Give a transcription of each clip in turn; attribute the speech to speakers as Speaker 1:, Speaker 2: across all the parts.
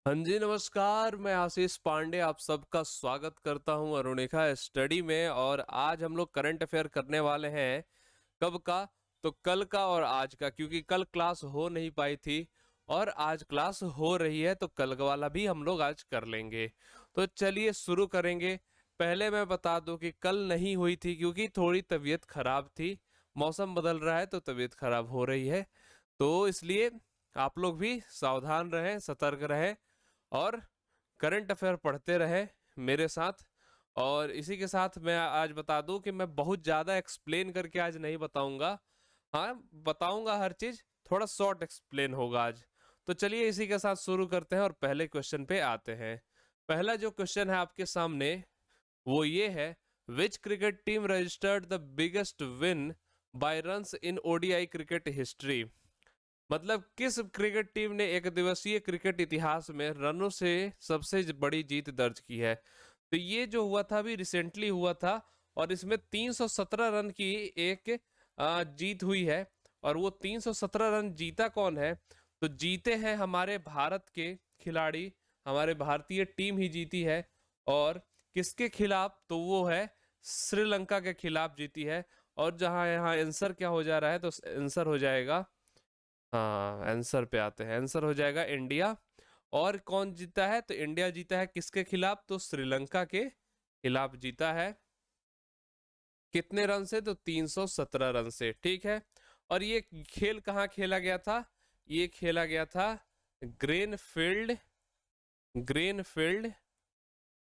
Speaker 1: हाँ जी, नमस्कार। मैं आशीष पांडे आप सबका स्वागत करता हूँ अरुणिका स्टडी में। और आज हम लोग करंट अफेयर करने वाले हैं। कब का? तो कल का और आज का, क्योंकि कल क्लास हो नहीं पाई थी और आज क्लास हो रही है, तो कल का वाला भी हम लोग आज कर लेंगे। तो चलिए शुरू करेंगे। पहले मैं बता दूं कि कल नहीं हुई थी क्योंकि थोड़ी तबीयत खराब थी। मौसम बदल रहा है तो तबीयत खराब हो रही है, तो इसलिए आप लोग भी सावधान रहें, सतर्क रहें और करंट अफेयर पढ़ते रहे मेरे साथ। और इसी के साथ मैं आज बता दूं कि मैं बहुत ज़्यादा एक्सप्लेन करके आज नहीं बताऊंगा। हाँ, बताऊंगा हर चीज़, थोड़ा शॉर्ट एक्सप्लेन होगा आज। तो चलिए इसी के साथ शुरू करते हैं और पहले क्वेश्चन पे आते हैं। पहला जो क्वेश्चन है आपके सामने वो ये है, which cricket team registered the biggest win by runs in ODI cricket history. मतलब किस क्रिकेट टीम ने एक दिवसीय क्रिकेट इतिहास में रनों से सबसे बड़ी जीत दर्ज की है। तो ये जो हुआ था अभी रिसेंटली हुआ था और इसमें 317 रन की एक जीत हुई है। और वो 317 रन जीता कौन है? तो जीते हैं हमारे भारत के खिलाड़ी, हमारे भारतीय टीम ही जीती है। और किसके खिलाफ? तो वो है श्रीलंका के खिलाफ जीती है। और जहां यहाँ आंसर क्या हो जा रहा है, तो आंसर हो जाएगा, हाँ आंसर पे आते हैं, आंसर हो जाएगा इंडिया। और कौन जीता है? तो इंडिया जीता है किसके खिलाफ? तो श्रीलंका के खिलाफ जीता है। कितने रन से? तो 317 रन से, ठीक है। और ये खेल कहाँ खेला गया था? ये खेला गया था greenfield greenfield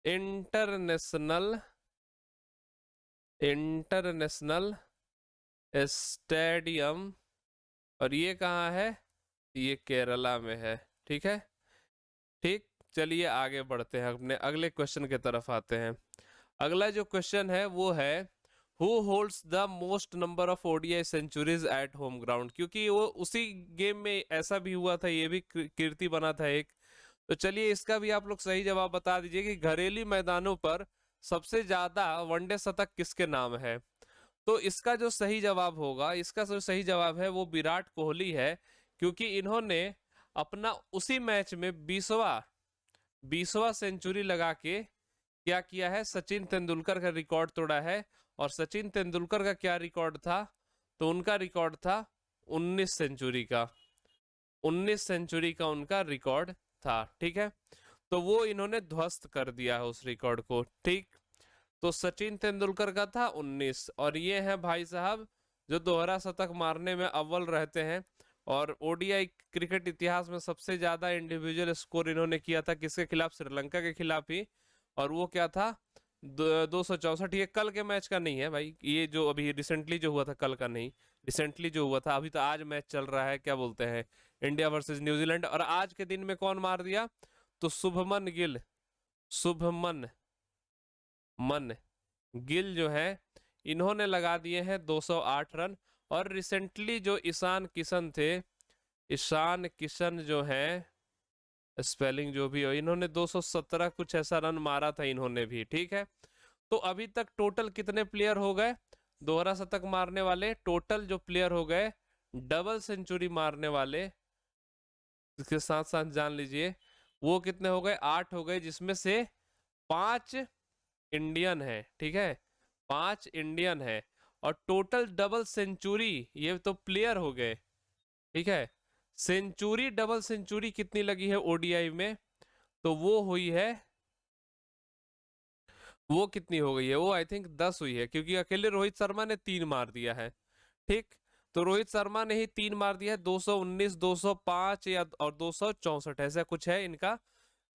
Speaker 1: international international stadium. और ये कहाँ है? ये केरला में है, ठीक है। ठीक, चलिए आगे बढ़ते हैं, अपने अगले क्वेश्चन की तरफ आते हैं। अगला जो क्वेश्चन है वो है, who holds the most number of ODI centuries at home ground. क्योंकि वो उसी गेम में ऐसा भी हुआ था, ये भी कीर्ति बना था एक। तो चलिए इसका भी आप लोग सही जवाब बता दीजिए कि घरेलू मैदानों पर सबसे ज्यादा वनडे शतक किसके नाम है। तो इसका जो सही जवाब होगा, इसका जो सही जवाब है वो विराट कोहली है। क्योंकि इन्होंने अपना उसी मैच में 20वां सेंचुरी लगा के क्या किया है, सचिन तेंदुलकर का रिकॉर्ड तोड़ा है। और सचिन तेंदुलकर का क्या रिकॉर्ड था? तो उनका रिकॉर्ड था 19 सेंचुरी का। 19 सेंचुरी का उनका रिकॉर्ड था, ठीक है। तो वो इन्होंने ध्वस्त कर दिया है उस रिकॉर्ड को, ठीक। तो सचिन तेंदुलकर का था 19, और ये है भाई साहब जो दोहरा शतक मारने में अव्वल रहते हैं। और ओडीआई क्रिकेट इतिहास में सबसे ज्यादा इंडिविजुअल स्कोर इन्होंने किया था किसके खिलाफ? श्रीलंका के खिलाफ ही। और वो क्या था? 264। ये कल के मैच का नहीं है भाई, ये जो अभी रिसेंटली जो हुआ था, कल का नहीं, रिसेंटली जो हुआ था। अभी तो आज मैच चल रहा है, क्या बोलते हैं, इंडिया वर्सेस न्यूजीलैंड। और आज के दिन में कौन मार दिया? तो शुभमन गिल, शुभमन मन गिल जो है, इन्होंने लगा दिए हैं 208 रन। और रिसेंटली जो ईशान किशन थे, ईशान किशन जो है, स्पेलिंग जो भी हो, इन्होंने 217 कुछ ऐसा रन मारा था इन्होंने भी, ठीक है। तो अभी तक टोटल कितने प्लेयर हो गए दोहरा शतक मारने वाले? टोटल जो प्लेयर हो गए डबल सेंचुरी मारने वाले, इसके साथ साथ जान लीजिए वो कितने हो गए? 8 हो गए, जिसमें से 5 इंडियन है, ठीक है। 5 इंडियन है। और टोटल डबल सेंचुरी, ये तो प्लेयर हो गए, ठीक है। सेंचुरी, डबल सेंचुरी कितनी लगी है ओडीआई में? तो वो हुई है, वो कितनी हो गई है? वो आई थिंक 10 हुई है, क्योंकि अकेले रोहित शर्मा ने 3 मार दिया है, ठीक। तो रोहित शर्मा ने ही 3 मार दिया है। 219, 205 या और 264 ऐसा कुछ है इनका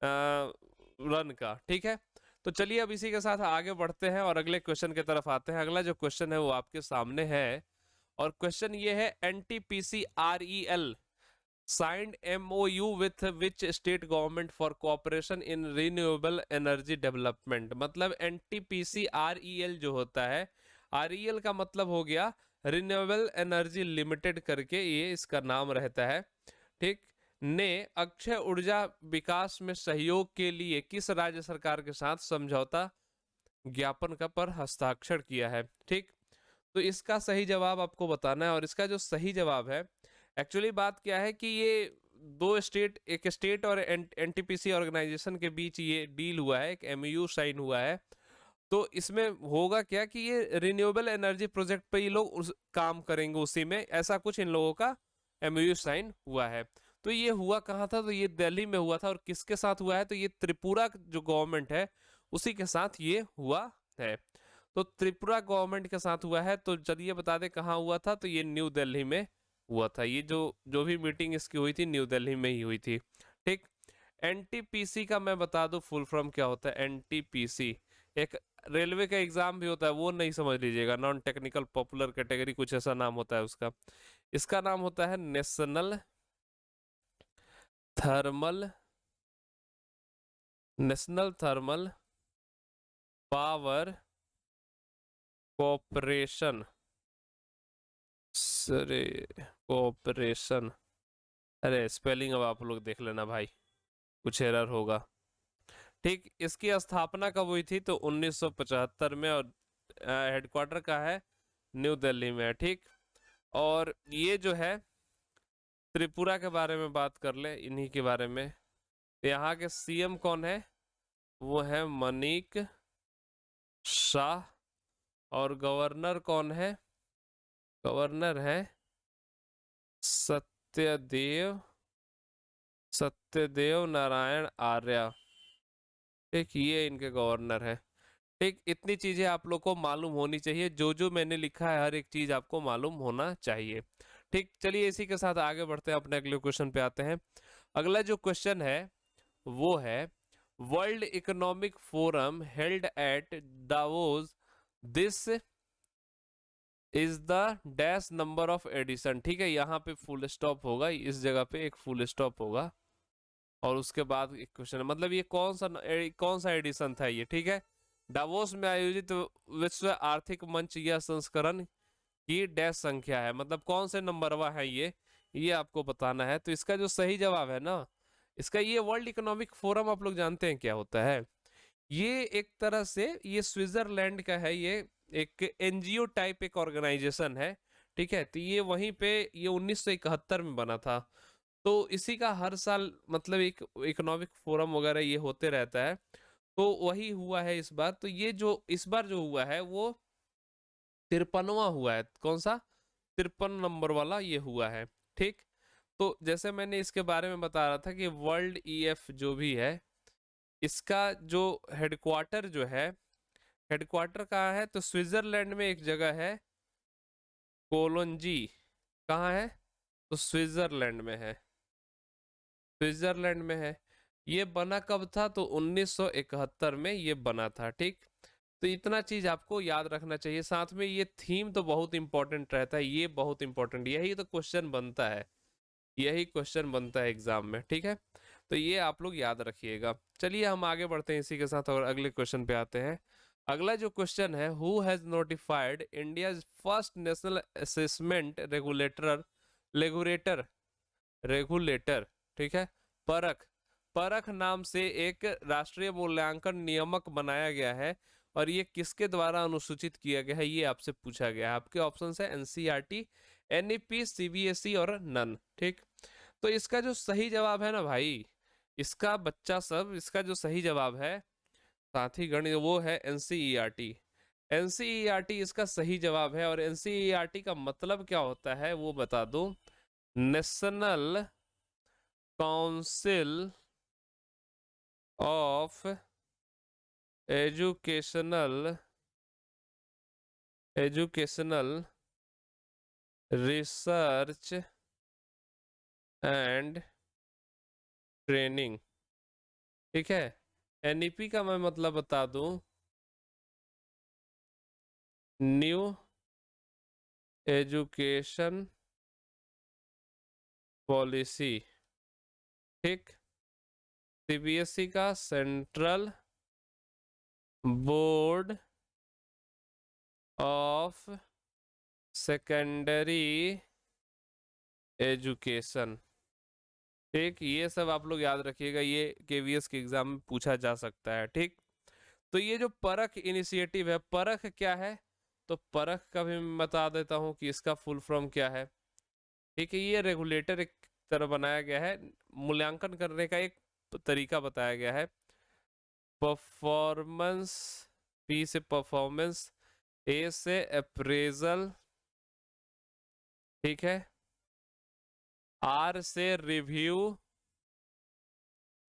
Speaker 1: रन का, ठीक है। तो चलिए अब इसी के साथ आगे बढ़ते हैं और अगले क्वेश्चन की तरफ आते हैं। अगला जो क्वेश्चन है वो आपके सामने है। और क्वेश्चन ये है, NTPC REL signed MOU with which state government for cooperation in renewable energy development। मतलब NTPC REL जो होता है, REL का मतलब हो गया रिन्यूएबल एनर्जी लिमिटेड करके ये इसका नाम रहता है, ठीक। ने अक्षय ऊर्जा विकास में सहयोग के लिए किस राज्य सरकार के साथ समझौता ज्ञापन का पर हस्ताक्षर किया है, ठीक। तो इसका सही जवाब आपको बताना है। और इसका जो सही जवाब है, एक्चुअली बात क्या है कि ये दो स्टेट, एक स्टेट और एनटीपीसी ऑर्गेनाइजेशन के बीच ये डील हुआ है, एक एमओयू साइन हुआ है। तो इसमें होगा क्या कि ये रिन्यूएबल एनर्जी प्रोजेक्ट पे ये लोग उस काम करेंगे, उसी में ऐसा कुछ इन लोगों का एमओयू साइन हुआ है। तो ये हुआ कहाँ था? तो ये दिल्ली में हुआ था। और किसके साथ हुआ है? तो ये त्रिपुरा जो गवर्नमेंट है उसी के साथ ये हुआ है। तो त्रिपुरा गवर्नमेंट के साथ हुआ है। तो चलिए बता दें कहाँ हुआ था। तो ये न्यू दिल्ली में हुआ था। ये जो जो भी मीटिंग इसकी हुई थी न्यू दिल्ली में ही हुई थी। ठीक। एनटीपीसी का मैं बता दूं फुल फॉर्म क्या होता है। एनटीपीसी एक रेलवे का एग्जाम भी होता है, वो नहीं समझ लीजिएगा। नॉन टेक्निकल पॉपुलर कैटेगरी कुछ ऐसा नाम होता है उसका। इसका नाम होता है thermal national thermal power corporation. अरे कॉर्पोरेशन, अरे स्पेलिंग अब आप लोग देख लेना भाई, कुछ एरर होगा। ठीक। इसकी स्थापना कब हुई थी? तो 1975 में। और हेडक्वार्टर का है न्यू दिल्ली में। ठीक। और ये जो है त्रिपुरा के बारे में बात कर ले, इन्हीं के बारे में। यहाँ के सीएम कौन है? वो है मनीक शाह। और गवर्नर कौन है? गवर्नर है सत्यदेव सत्यदेव नारायण आर्य। ठीक। ये इनके गवर्नर है। ठीक। इतनी चीजें आप लोग को मालूम होनी चाहिए। जो जो मैंने लिखा है हर एक चीज आपको मालूम होना चाहिए। ठीक। चलिए इसी के साथ आगे बढ़ते हैं, अपने अगले क्वेश्चन पे आते हैं। अगला जो क्वेश्चन है वो है world economic forum held at Davos, this is the dash number of edition. ठीक है, यहाँ पे फुल स्टॉप होगा, इस जगह पे एक फुल स्टॉप होगा और उसके बाद एक क्वेश्चन है। मतलब ये कौन सा एडिशन था ये? ठीक है, डावोस में आयोजित विश्व आर्थिक मंच यह संस्करण की डैश संख्या है। मतलब कौन से नंबरवा है ये आपको बताना है। तो इसका जो सही जवाब है ना, इसका ये वर्ल्ड इकोनॉमिक फोरम आप लोग जानते हैं क्या होता है? ये एक तरह से ये स्विट्जरलैंड का है। ये एक एनजीओ टाइप एक ऑर्गेनाइजेशन है। ठीक है, तो ये वहीं पे ये 1971 में बना था। तो इसी का हर साल मतलब एक इकोनॉमिक फोरम वगैरह ये होते रहता है। तो वही हुआ है इस बार। तो ये जो इस बार जो हुआ है वो 53वां हुआ है। कौन सा? 53 नंबर वाला ये हुआ है। ठीक। तो जैसे मैंने इसके बारे में बता रहा था कि वर्ल्ड ईएफ जो भी है, इसका जो हेडक्वार्टर जो है, हेडक्वार्टर कहाँ है? तो स्विट्जरलैंड में एक जगह है कोलोंजी। कहाँ है? तो स्विट्जरलैंड में है। स्विट्जरलैंड में है। ये बना कब था? तो 1971 में ये बना था। ठीक। तो इतना चीज आपको याद रखना चाहिए। साथ में ये थीम तो बहुत इंपॉर्टेंट रहता है, ये बहुत इंपॉर्टेंट, यही तो क्वेश्चन बनता है, यही क्वेश्चन बनता है एग्जाम में। ठीक है, तो ये आप लोग याद रखिएगा। चलिए हम आगे बढ़ते हैं इसी के साथ और अगले क्वेश्चन पे आते हैं। अगला जो क्वेश्चन है, who has notified India first national assessment regulator regulator. ठीक है, परख परख नाम से एक राष्ट्रीय मूल्यांकन नियामक बनाया गया है और ये किसके द्वारा अनुसूचित किया गया है ये आपसे पूछा गया है। आपके ऑप्शन है एनसीईआरटी, एनईपी, सीबीएसई और नन। ठीक। तो इसका जो सही जवाब है ना भाई, इसका बच्चा सब, इसका जो सही जवाब है साथी गण, वो है एनसीईआरटी। एनसीईआरटी इसका सही जवाब है। और एनसीईआरटी का मतलब क्या होता है वो बता दूं। National council of educational research and training. ठीक है, एनईपी का मैं मतलब बता दूं, न्यू एजुकेशन पॉलिसी। ठीक। सीबीएसई का central board of secondary education. ठीक। ये सब आप लोग याद रखिएगा, ये केवीएस के एग्जाम में पूछा जा सकता है। ठीक। तो ये जो परख इनिशिएटिव है, परख क्या है? तो परख का भी मैं बता देता हूं कि इसका फुल फॉर्म क्या है। ठीक है, ये रेगुलेटर एक तरह बनाया गया है, मूल्यांकन करने का एक तरीका बताया गया है। परफॉर्मेंस, पी से परफॉर्मेंस, ए से अप्रेजल, ठीक है, आर से रिव्यू,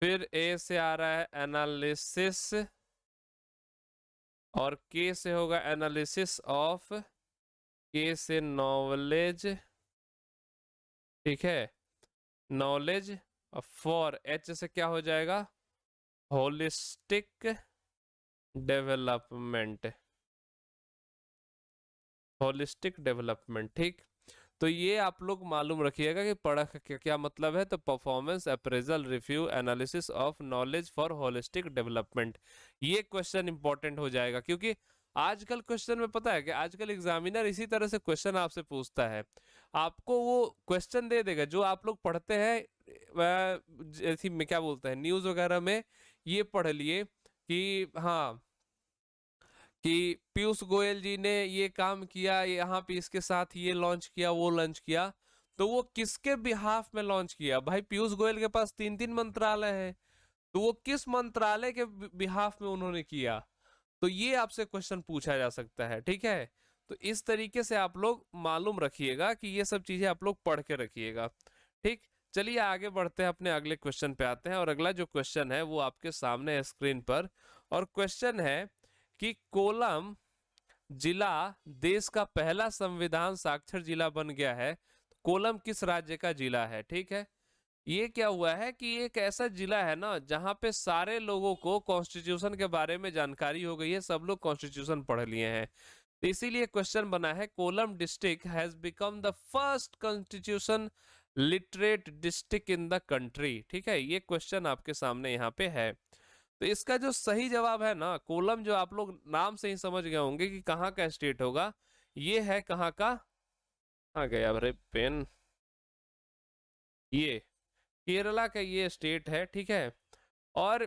Speaker 1: फिर ए से आ रहा है एनालिसिस, और के से होगा एनालिसिस ऑफ, के से नॉलेज, ठीक है, नॉलेज, और फॉर एच से क्या हो जाएगा, होलिस्टिक डेवलपमेंट, होलिस्टिक डेवलपमेंट, ठीक। तो ये आप लोग मालूम रखिएगा कि पढ़ा का क्या क्या मतलब है। तो performance appraisal review analysis of knowledge for holistic development, ये क्वेश्चन इंपॉर्टेंट हो जाएगा, क्योंकि आजकल क्वेश्चन में पता है कि आजकल एग्जामिनर इसी तरह से क्वेश्चन आपसे पूछता है, आपको वो क्वेश्चन दे देगा जो आप लोग पढ़ते हैं, जैसे में क्या बोलते हैं न्यूज वगैरह में, ये पढ़ लिए कि हाँ कि पीयूष गोयल जी ने ये काम किया, यहाँ पे इसके साथ ये लॉन्च किया, वो लॉन्च किया, तो वो किसके बिहाफ में लॉन्च किया? भाई पीयूष गोयल के पास 3-3 मंत्रालय है, तो वो किस मंत्रालय के बिहाफ में उन्होंने किया? तो ये आपसे क्वेश्चन पूछा जा सकता है, ठीक है। तो इस तरीके से आप लोग मालूम रखिएगा कि ये सब चीजें आप लोग पढ़ के रखिएगा, ठीक। चलिए आगे बढ़ते हैं, अपने अगले क्वेश्चन पे आते हैं, और अगला जो क्वेश्चन है वो आपके सामने है स्क्रीन पर, और क्वेश्चन है कि कोलम जिला देश का पहला संविधान साक्षर जिला बन गया है, कोलम किस राज्य का जिला है? ठीक है, ये क्या हुआ है कि एक ऐसा जिला है ना जहां पे सारे लोगों को कॉन्स्टिट्यूशन के बारे में जानकारी हो गई है, सब लोग कॉन्स्टिट्यूशन पढ़ लिए हैं, तो इसीलिए क्वेश्चन बना है Kollam district has become the first constitution literate district in the country. ठीक है, ये क्वेश्चन आपके सामने यहाँ पे है। तो इसका जो सही जवाब है ना, कोलम जो आप लोग नाम से ही समझ गए होंगे कि कहाँ का स्टेट होगा, ये है कहाँ का, कहाँ गया अरे पेन, ये केरला का ये स्टेट है, ठीक है। और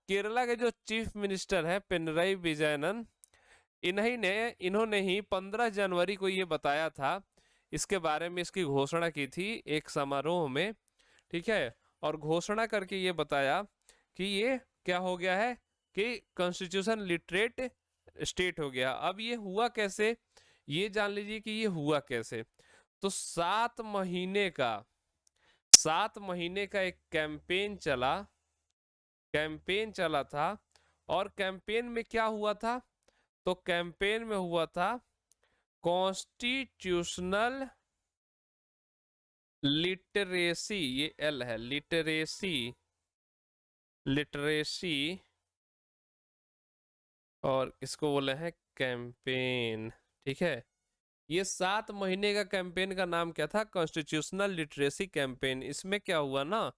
Speaker 1: केरला के जो चीफ मिनिस्टर है पिनरई विजयनन, इन्होंने ही 15 जनवरी को ये बताया था, इसके बारे में इसकी घोषणा की थी एक समारोह में, ठीक है। और घोषणा करके ये बताया कि ये क्या हो गया है कि कॉन्स्टिट्यूशन लिटरेट स्टेट हो गया। अब ये हुआ कैसे, ये जान लीजिए कि ये हुआ कैसे। तो 7 महीने का एक कैंपेन चला था, और कैंपेन में क्या हुआ था, तो कैंपेन में हुआ था कॉन्स्टिट्यूशनल लिटरेसी, ये एल है, लिटरेसी, और इसको बोले हैं कैंपेन, ठीक है। ये 7 महीने का कैंपेन का नाम क्या था, कॉन्स्टिट्यूशनल लिटरेसी कैंपेन। इसमें क्या हुआ ना,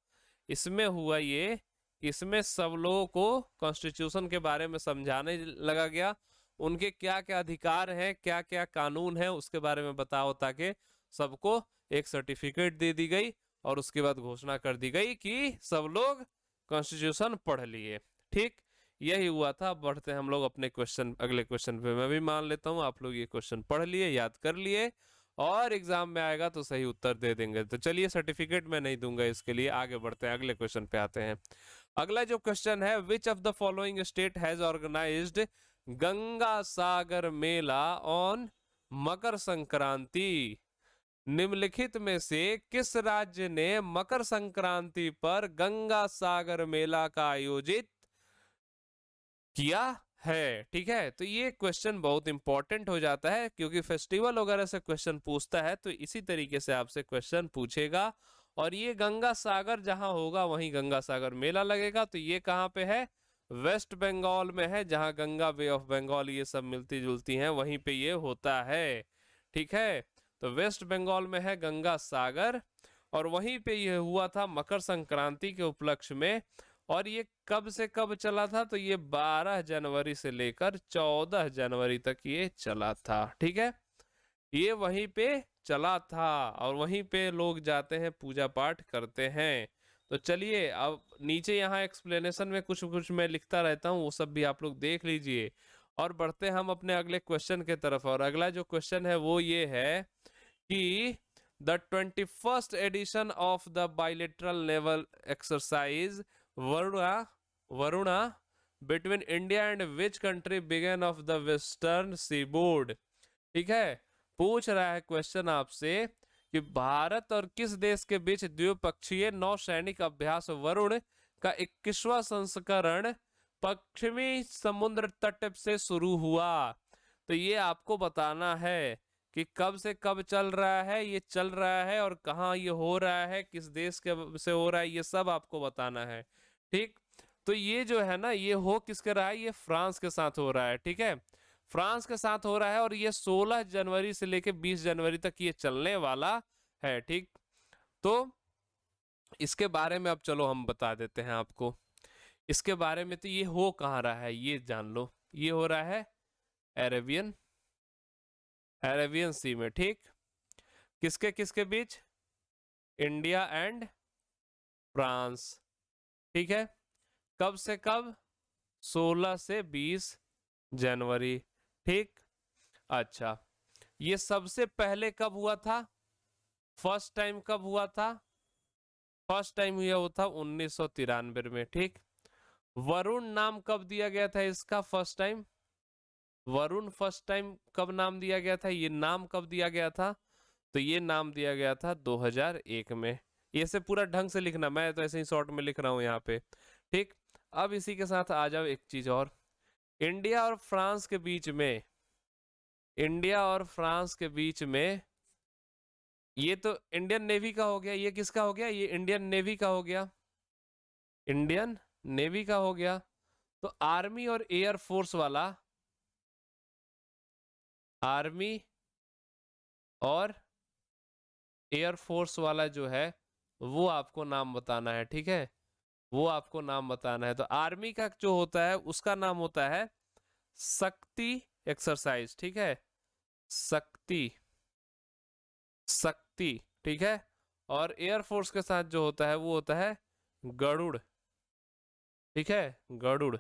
Speaker 1: इसमें हुआ ये, इसमें सब लोगों को कॉन्स्टिट्यूशन के बारे में समझाने लगा गया, उनके क्या क्या अधिकार हैं, क्या क्या कानून है, उसके बारे में बताओ, ताकि सबको एक सर्टिफिकेट दे दी गई, और उसके बाद घोषणा कर दी गई कि सब लोग कॉन्स्टिट्यूशन पढ़ लिए, ठीक। यही हुआ था। बढ़ते हैं हम लोग अपने क्वेश्चन, अगले क्वेश्चन पे। मैं भी मान लेता हूँ आप लोग ये क्वेश्चन पढ़ लिए, याद कर लिए, और एग्जाम में आएगा तो सही उत्तर दे देंगे। तो चलिए, सर्टिफिकेट मैं नहीं दूंगा इसके लिए, आगे बढ़ते हैं, अगले क्वेश्चन पे आते हैं। अगला जो क्वेश्चन है, which of the following state has organized Ganga Sagar Mela on Makar Sankranti? निम्नलिखित में से किस राज्य ने मकर संक्रांति पर गंगा सागर मेला का आयोजित किया है? ठीक है, तो ये क्वेश्चन बहुत इंपॉर्टेंट हो जाता है, क्योंकि फेस्टिवल वगैरह से क्वेश्चन पूछता है, तो इसी तरीके से आपसे क्वेश्चन पूछेगा। और ये गंगा सागर जहां होगा वहीं गंगा सागर मेला लगेगा। तो ये कहाँ पे है, वेस्ट बंगाल में है, जहां गंगा, बे ऑफ बंगाल ये सब मिलती जुलती हैं, वहीं पे ये होता है, ठीक है। तो वेस्ट बंगाल में है गंगा सागर, और वहीं पे ये हुआ था मकर संक्रांति के उपलक्ष्य में। और ये कब से कब चला था, तो ये 12 जनवरी से लेकर 14 जनवरी तक ये चला था, ठीक है। ये वहीं पे चला था, और वहीं पे लोग जाते हैं, पूजा पाठ करते हैं। तो चलिए, अब नीचे यहाँ एक्सप्लेनेशन में कुछ कुछ मैं लिखता रहता हूँ, वो सब भी आप लोग देख लीजिए। और बढ़ते हैं हम अपने अगले क्वेश्चन के तरफ। और अगला जो क्वेश्चन है वो ये है कि the 21st edition of the bilateral naval exercise Varuna Varuna between India and which country began off the western seaboard. ठीक है, पूछ रहा है क्वेश्चन आपसे कि भारत और किस देश के बीच द्विपक्षीय नौसैनिक अभ्यास वरुण का 21वां संस्करण पश्चिमी समुद्र तट से शुरू हुआ। तो ये आपको बताना है कि कब से कब चल रहा है, ये चल रहा है और कहाँ ये हो रहा है, किस देश के से हो रहा है, ये सब आपको बताना है। ठीक, तो ये जो है ना, ये हो किसके रहा है, ये फ्रांस के साथ हो रहा है। ठीक है, फ्रांस के साथ हो रहा है और ये 16 जनवरी से लेके 20 जनवरी तक ये चलने वाला है। ठीक, तो इसके बारे में अब चलो हम बता देते हैं आपको इसके बारे में। तो ये हो कहाँ रहा है ये जान लो, ये हो रहा है अरेबियन सी में। ठीक, किसके किसके बीच, इंडिया एंड फ्रांस। ठीक है, कब से कब, 16 से 20 जनवरी। ठीक, अच्छा ये सबसे पहले कब हुआ था, फर्स्ट टाइम कब हुआ था, फर्स्ट टाइम हुआ था 1993 में। ठीक, वरुण नाम कब दिया गया था इसका, first time Varun first time कब नाम दिया गया था, ये नाम कब दिया गया था, तो ये नाम दिया गया था 2001 में। ये से पूरा ढंग से लिखना, मैं तो ऐसे ही शॉर्ट में लिख रहा हूं यहाँ पे। ठीक, अब इसी के साथ आ जाओ एक चीज और, इंडिया और फ्रांस के बीच में, इंडिया और फ्रांस के बीच में, ये तो इंडियन नेवी का हो गया, ये किसका हो गया, ये इंडियन नेवी का हो गया, इंडियन नेवी का हो गया। तो आर्मी और एयर फोर्स वाला, आर्मी और एयरफोर्स वाला जो है वो आपको नाम बताना है। ठीक है, वो आपको नाम बताना है। तो आर्मी का जो होता है उसका नाम होता है शक्ति एक्सरसाइज। ठीक है, शक्ति शक्ति। ठीक है, और एयरफोर्स के साथ जो होता है वो होता है गरुड़। ठीक है, गरुड़।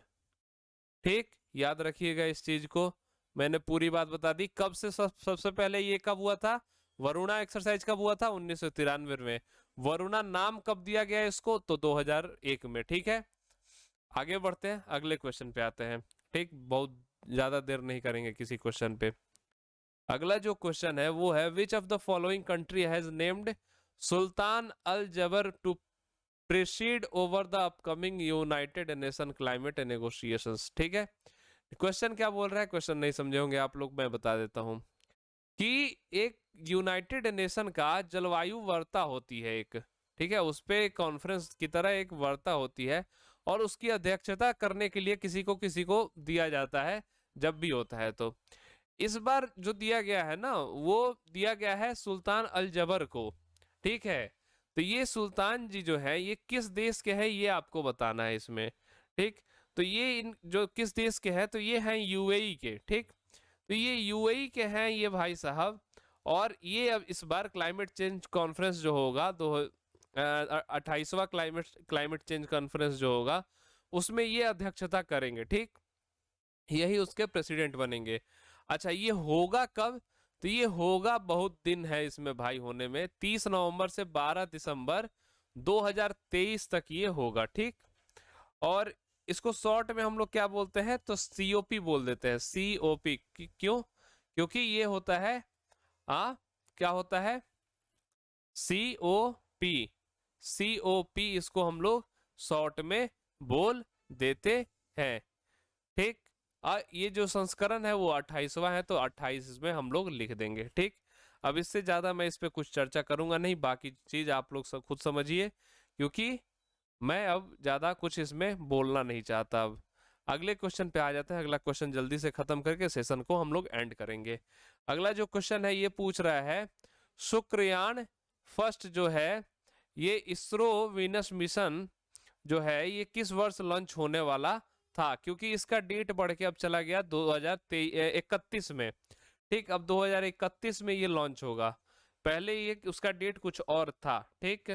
Speaker 1: ठीक, याद रखिएगा इस चीज को, मैंने पूरी बात बता दी। कब से सबसे पहले ये कब हुआ था, वरुणा एक्सरसाइज कब हुआ था, 1993 में। वरुणा नाम कब दिया गया इसको, तो 2001 में। ठीक है, आगे बढ़ते हैं, अगले क्वेश्चन पे आते हैं। ठीक, बहुत ज्यादा देर नहीं करेंगे किसी क्वेश्चन पे। अगला जो क्वेश्चन है वो है, which of the following country has named Sultan Al Jaber to preside over the upcoming United Nation climate negotiations. ठीक है, क्वेश्चन क्या बोल रहा है, क्वेश्चन नहीं समझे होंगे आप लोग, मैं बता देता हूं कि एक यूनाइटेड नेशन का जलवायु वार्ता होती है एक। ठीक है, उस पे कॉन्फ्रेंस की तरह एक वार्ता होती है और उसकी अध्यक्षता करने के लिए किसी को दिया जाता है जब भी होता है। तो इस बार जो दिया गया है ना, वो दिया गया है सुल्तान अल जबर को। ठीक है, तो ये सुल्तान जी जो है ये किस देश के हैं ये आपको बताना है इसमें। ठीक, तो ये इन जो किस देश के हैं, तो ये हैं यूएई के। ठीक, तो ये यूएई के हैं ये भाई साहब, और ये अब इस बार क्लाइमेट चेंज कॉन्फ्रेंस जो होगा, 28वां क्लाइमेट चेंज कॉन्फ्रेंस जो होगा उसमें ये अध्यक्षता करेंगे। ठीक, यही उसके प्रेसिडेंट बनेंगे। अच्छा, ये होगा कब, तो ये होगा, बहुत दिन है इसमें भाई होने में, 30 नवंबर से 12 दिसंबर 2023 तक ये होगा। ठीक, और इसको शॉर्ट में हम लोग क्या बोलते हैं, तो सीओपी बोल देते हैं, सीओपी। क्यों, क्योंकि ये होता है क्या होता है, सीओपी। सीओपी इसको हम लोग शॉर्ट में बोल देते हैं। ठीक, ये जो संस्करण है वो 28वां है, तो 28 इसमें हम लोग लिख देंगे। ठीक, अब इससे ज्यादा मैं इस पे कुछ चर्चा करूंगा नहीं, बाकी चीज आप लोग सब खुद समझिए, क्योंकि मैं अब ज्यादा कुछ इसमें बोलना नहीं चाहता। अब अगले क्वेश्चन पे आ जाते हैं, अगला क्वेश्चन जल्दी से खत्म करके सेशन को हम लोग एंड करेंगे। अगला जो क्वेश्चन है ये पूछ रहा है, शुक्रयान फर्स्ट जो है ये इसरो वीनस मिशन जो है ये किस वर्ष लॉन्च होने वाला था, क्योंकि इसका डेट बढ़ के अब चला गया 2031 में। ठीक, अब 2031 में ये लॉन्च होगा, पहले ये उसका डेट कुछ और था। ठीक,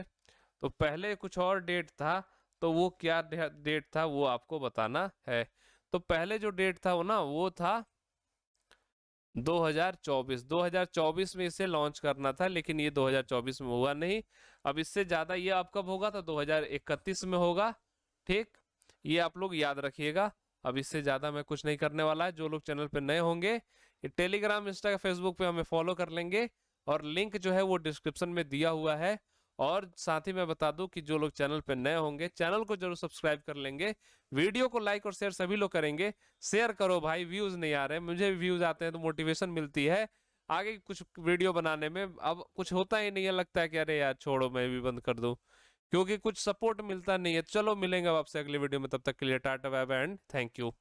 Speaker 1: तो पहले कुछ और डेट था, तो वो क्या डेट था वो आपको बताना है। तो पहले जो डेट था वो ना, वो था 2024 में इसे लॉन्च करना था, लेकिन ये 2024 में हुआ नहीं। अब इससे ज्यादा ये अब कब होगा, तो 2031 में होगा। ठीक, ये आप लोग याद रखिएगा। अब इससे ज्यादा मैं कुछ नहीं करने वाला है। जो लोग चैनल पे नए होंगे, ये टेलीग्राम, इंस्टा, फेसबुक पे हमें फॉलो कर लेंगे, और लिंक जो है वो डिस्क्रिप्शन में दिया हुआ है। और साथ ही मैं बता दूं कि जो लोग चैनल पे नए होंगे, चैनल को जरूर सब्सक्राइब कर लेंगे। वीडियो को लाइक और शेयर सभी लोग करेंगे। शेयर करो भाई, व्यूज नहीं आ रहे, मुझे भी व्यूज आते हैं तो मोटिवेशन मिलती है आगे कुछ वीडियो बनाने में। अब कुछ होता ही नहीं है, लगता है कि अरे यार छोड़ो, मैं भी बंद कर दूं, क्योंकि कुछ सपोर्ट मिलता नहीं है। चलो मिलेंगे अब आपसे अगली वीडियो में, तब तक के लिए tata bye bye and thank you.